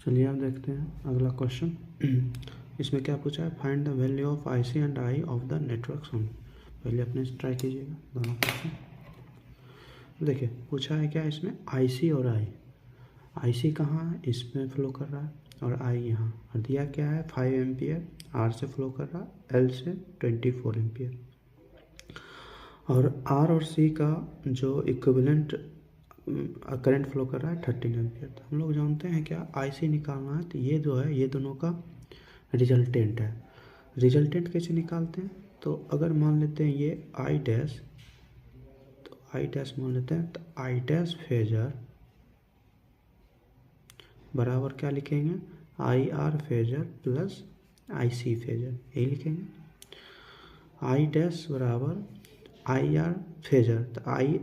चलिए आप देखते हैं अगला क्वेश्चन। इसमें क्या पूछा है, find the value of I C and I of the network sum. पहले अपने ट्राई कीजिएगा दोनों क्वेश्चन। देखिए पूछा है क्या इसमें, आई सी और आई सी कहाँ है, इसमें फ्लो कर रहा है, और आई यहाँ, और दिया क्या है 5 एम्पियर आर से फ्लो कर रहा है, एल से 24 एम्पियर, और आर और सी का जो इक्विवेलेंट करंट फ्लो कर रहा है 13 एम्पियर। तो हम लोग जानते हैं क्या, आई सी निकालना है, तो ये जो है ये दोनों का रिजल्टेंट है। रिजल्टेंट कैसे निकालते हैं, तो अगर मान लेते हैं ये आई डैश, तो आई डैश मान लेते हैं, तो आई डैश फेजर बराबर क्या लिखेंगे, I R phasor plus I C phasor, यही लिखेंगे। आई डैश बराबर आई आर फेजर, तो I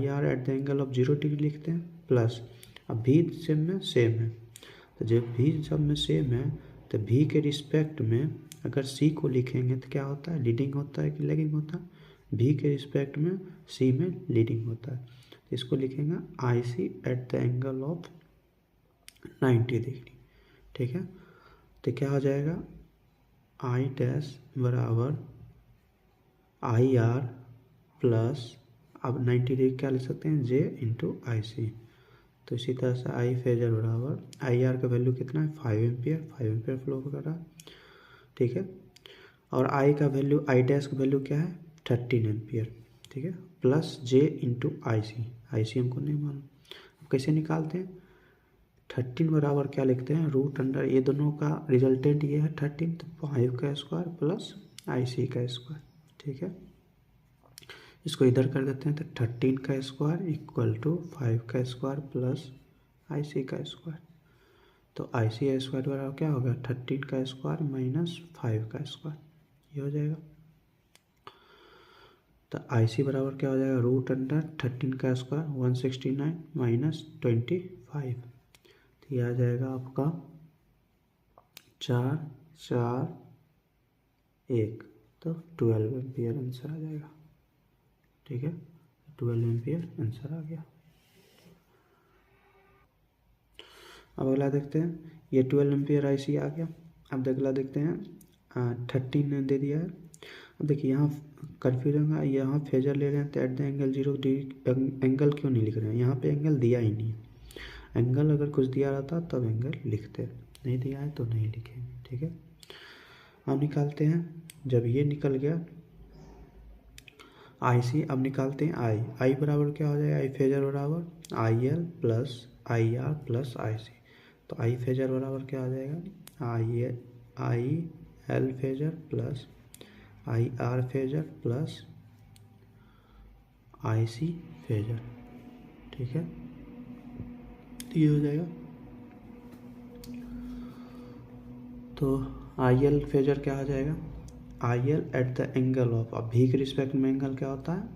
R at the angle of 0 degree लिखते हैं, प्लस अब भी सब में सेम है, तो जब भी सब में सेम है तो भी के रिस्पेक्ट में अगर सी को लिखेंगे तो क्या होता है, लीडिंग होता है कि लैगिंग होता है, भी के रिस्पेक्ट में सी में लीडिंग होता है। तो इसको लिखेंगे I C at the angle of 90 degree, ठीक है। तो क्या हो जाएगा, आई डैश बराबर आई आर प्लस, अब 90 डिग्री क्या लिख सकते हैं, जे इंटू आई सी। तो इसी तरह से आई फेजर बराबर आई आर का वैल्यू कितना है 5 एम्पियर फ्लो कर रहा है, ठीक है। और आई का वैल्यू, आई डैश का वैल्यू क्या है 13 एम्पियर, ठीक है, प्लस जे इंटू आई सी हमको नहीं मालूम। अब कैसे निकालते हैं, 13 बराबर क्या लिखते हैं, रूट अंडर, ये दोनों का रिजल्टेंट ये है 13, तो 5 का स्क्वायर प्लस आई सी का स्क्वायर, ठीक है। इसको इधर कर देते हैं, तो 13 का स्क्वायर इक्वल टू 5 का स्क्वायर प्लस आई सी का स्क्वायर। तो आई सी का स्क्वायर बराबर क्या होगा, 13 का स्क्वायर माइनस 5 का स्क्वायर, ये हो जाएगा। तो आई सी बराबर क्या हो जाएगा, रूट अंडर 13 का स्क्वायर 169 माइनस 25, तो ये आ जाएगा आपका 4 4 1, तो 12 एम्पियर आंसर आ जाएगा, ठीक है। 12 एम्पियर आंसर आ गया। अब अगला देखते हैं, ये 12 एम्पियर आई सी आ गया। अब अगला देखते हैं 13 दे दिया है। अब देखिए यहाँ कन्फ्यूजन है, यहाँ फेजर ले रहे हैं तो eight the angle 0 degree, angle क्यों नहीं लिख रहे हैं, यहाँ पे एंगल दिया ही नहीं है। एंगल अगर कुछ दिया रहता तब एंगल लिखते, नहीं दिया है तो नहीं लिखेंगे, ठीक है। अब निकालते हैं, जब ये निकल गया आई सी, अब निकालते हैं आई बराबर क्या हो जाएगा, आई फेजर बराबर I L plus I R plus I C. तो आई फेजर बराबर क्या हो जाएगा, I L phasor plus I R phasor plus I C phasor, ठीक है। तो ये हो जाएगा, तो आई एल फेजर क्या हो जाएगा, I L eight the angle of, अब भी के रिस्पेक्ट में एंगल क्या होता है,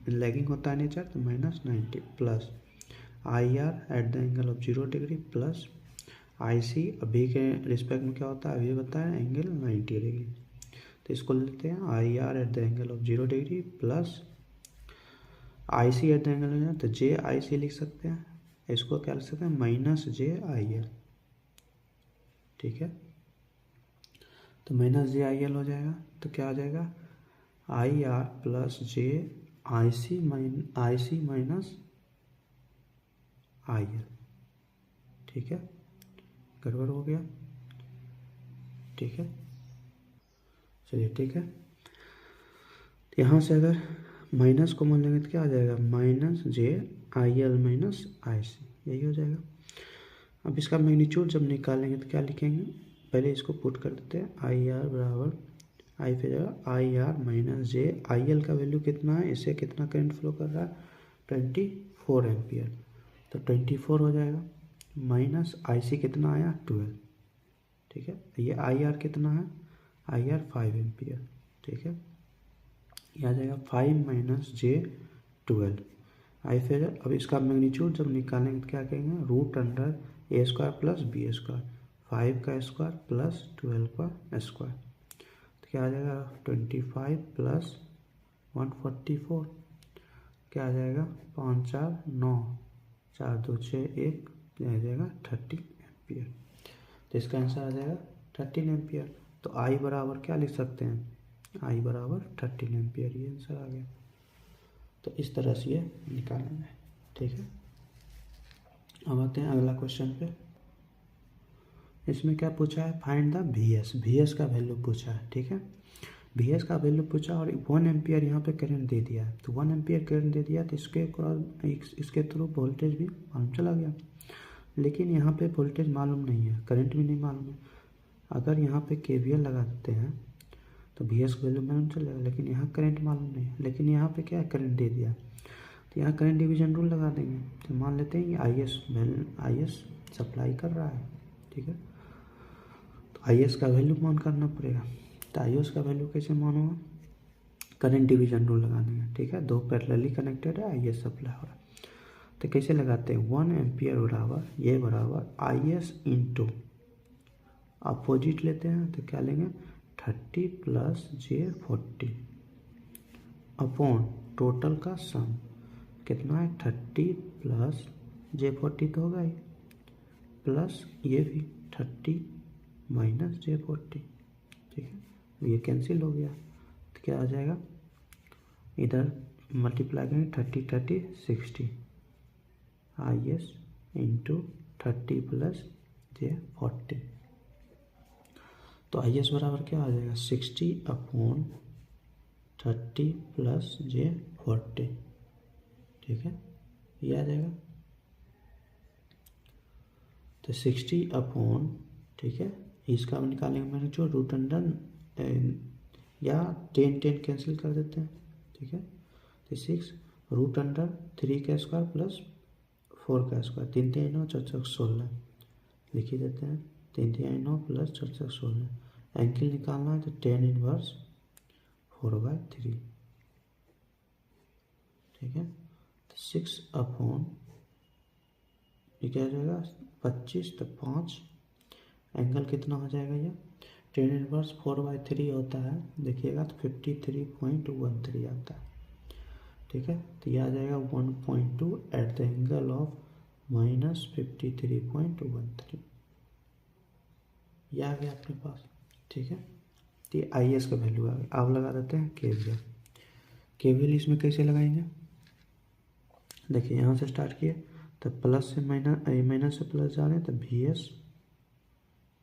लैगिंग होता है नेचर, तो minus 90 plus I R at the angle of 0 degree plus I C, अभी के रिस्पेक्ट में क्या होता है, अभी बताया एंगल 90 डिग्री। तो इसको लेते हैं I R at the angle of 0 degree plus I C at the angle, तो जे आई सी लिख सकते हैं, इसको क्या लिख सकते हैं, माइनस जे आई एल, ठीक है। तो माइनस जे आई एल हो जाएगा, तो क्या आ जाएगा, I R plus J I C minus I L, ठीक है। गड़बड़ हो गया, ठीक है, चलिए ठीक है। तो यहाँ से अगर माइनस को मान लेंगे तो क्या आ जाएगा, minus J I L minus I C, यही हो जाएगा। अब इसका मैग्नीट्यूड जब निकालेंगे तो क्या लिखेंगे, पहले इसको पुट कर देते हैं, आई आर बराबर I phasor I R minus J I L का वैल्यू कितना है, इससे कितना करंट फ्लो कर रहा है 24 एम्पियर, तो 24 हो जाएगा, माइनस आई सी कितना आया 12, ठीक है। ये आई आर कितना है, आई आर 5 एम्पियर, ठीक है। ये आ जाएगा 5 माइनस जे 12 आई फेजर। अब इसका मैग्नीट्यूड जब निकालेंगे तो क्या कहेंगे, रूट अंडर ए स्क्वायर प्लस बी स्क्वायर, 5 का स्क्वायर प्लस 12 का स्क्वायर, तो क्या आ जाएगा 25 प्लस 144, क्या आ जाएगा 5 4 9, 4 2 6 1 आ जाएगा 13 एम्पियर। तो इसका आंसर आ जाएगा 13 एम्पियर। तो आई बराबर क्या लिख सकते हैं, आई बराबर 13 एम्पियर, ये आंसर आ गया। तो इस तरह से ये निकालेंगे, ठीक है। अब आते हैं अगला क्वेश्चन पे। इसमें क्या पूछा है, फाइंड द वी एस का वैल्यू पूछा है, ठीक है। वी एस का वैल्यू पूछा और 1 एम्पियर यहाँ पे करंट दे दिया है। तो 1 एम्पियर करंट दे दिया तो इसके थ्रू वोल्टेज भी मालूम चला गया, लेकिन यहाँ पे वोल्टेज मालूम नहीं है, करंट भी नहीं मालूम है। अगर यहाँ पे KVL लगा देते हैं तो वी एस का वैल्यू मालूम चलेगा, लेकिन यहाँ करंट मालूम नहीं है। लेकिन यहाँ पे क्या करंट दे दिया, तो यहाँ करंट डिवीजन रूल लगा देंगे। तो मान लेते हैं कि आई एस सप्लाई कर रहा है, ठीक है। तो आई एस का वैल्यू मान करना पड़ेगा। तो आई एस का वैल्यू कैसे मानूंगा, करंट डिवीजन रूल लगा देंगे, ठीक है। 2 पैरेलली कनेक्टेड है, आई एस सप्लाई हो रहा है। तो कैसे लगाते हैं, 1 एम्पियर बराबर ये बराबर आई एस इंटू अपोजिट लेते हैं तो क्या लेंगे 30 प्लस J40 अपॉन टोटल का सम कितना है 30 प्लस J40 तो होगा ही, प्लस ये भी 30 माइनस J40, ठीक है। ये कैंसिल हो गया तो क्या आ जाएगा, इधर मल्टीप्लाई करेंगे 30 30 60 I S into 30 plus J40। तो आई एस बराबर क्या आ जाएगा 60 अपॉन 30 प्लस J40, ठीक है, ये आ जाएगा। तो 60 अपॉन, ठीक है, इसका निकालेंगे मैंने जो रूट अंडर या 10 कैंसिल कर देते हैं, ठीक है। तो 6 रूट अंडर 3 का स्क्वायर प्लस 4 का स्क्वायर, 3 3 9 4 4 16 लिख ही देते हैं। 3 3 9 प्लस 4 4 16 एंगल निकालना है तो 10 इनवर्स 4/3, ठीक है। तो 6 अपॉन ये क्या हो जाएगा 25, तो 5 एंगल कितना हो जाएगा, ये 10 इनवर्स 4/3 होता है, देखिएगा तो 53.13 आता है, ठीक है। तो यह आ जाएगा 1.2 eight the angle of minus 53.13, यह आ गया अपने पास, ठीक है। तो ये आई एस का वैल्यू आ गया। अब लगा देते हैं केवीएल इसमें कैसे लगाएंगे, देखिए यहाँ से स्टार्ट किए तो प्लस से माइनस से प्लस जा रहे हैं तो वी एस,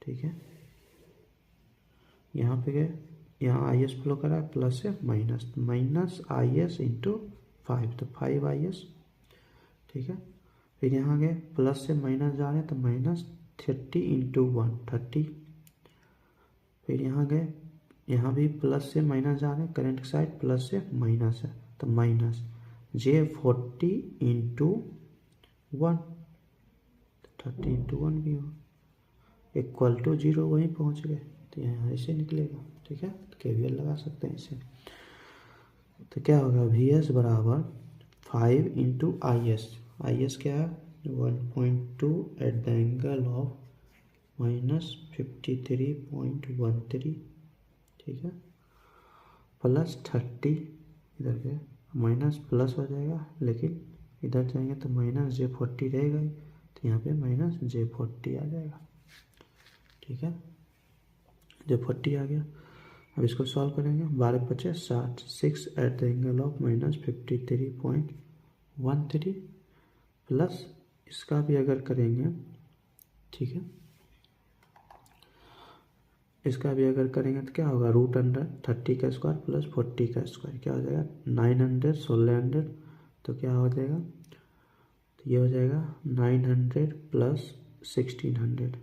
ठीक है। यहाँ पे गए, यहाँ आई एस फ्लो करा है प्लस से माइनस आई एस इंटू 5 तो 5 आई एस, ठीक है। फिर यहाँ गए प्लस से माइनस जा रहे हैं तो माइनस 30 इंटू 1 30। फिर यहाँ गए, यहाँ भी प्लस से माइनस जा रहे हैं, करंट की साइड प्लस से माइनस है तो माइनस J40 इंटू 1 30 इंटू 1 भी हो इक्वल टू 0, वहीं पहुँच गए। तो यहाँ ऐसे निकलेगा, ठीक है। तो केवीएल लगा सकते हैं इसे। तो क्या होगा वी एस बराबर 5 इंटू आई एस क्या है 1.2 eight the angle of minus 53.13, ठीक है, प्लस 30 इधर गए माइनस प्लस हो जाएगा, लेकिन इधर जाएंगे तो माइनस J40 रहेगा ही, तो यहाँ पे माइनस J40 आ जाएगा, ठीक है। J40 आ गया। अब इसको सॉल्व करेंगे, 12 × 5 = 60, 6 eight the angle of minus 53.13 plus इसका भी अगर करेंगे, ठीक है, इसका भी अगर करेंगे तो क्या होगा रूट अंडर 30 का स्क्वायर प्लस 40 का स्क्वायर क्या हो जाएगा 900 1600, तो क्या हो जाएगा, तो ये हो जाएगा 900 प्लस 1600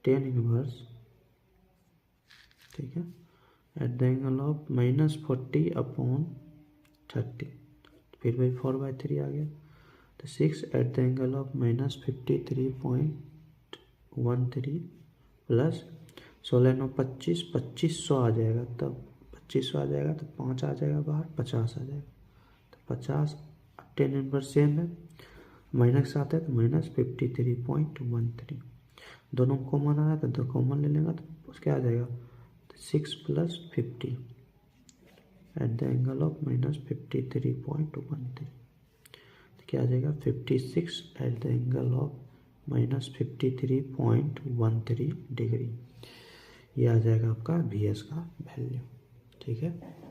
10 इनवर्स, ठीक है, eight the angle of minus 40 upon 30, फिर भाई 4/3 आ गया। तो 6 eight the angle of minus 53.13 plus 16 9 25 2500 आ जाएगा, तब 2500 आ जाएगा तो 5 आ जाएगा बाहर 50 आ जाएगा। तो 50 10 इनवर्स सेम है, माइनस के साथ है तो माइनस 53.13, दोनों कॉमन आ रहा है तो 2 कॉमन ले लेगा तो क्या आ जाएगा 6 plus 50 eight the angle of minus 53.13, तो क्या आ जाएगा 56 eight the angle of -53.13 degree. ये आ जाएगा आपका वी एस का वैल्यू। ठीक है।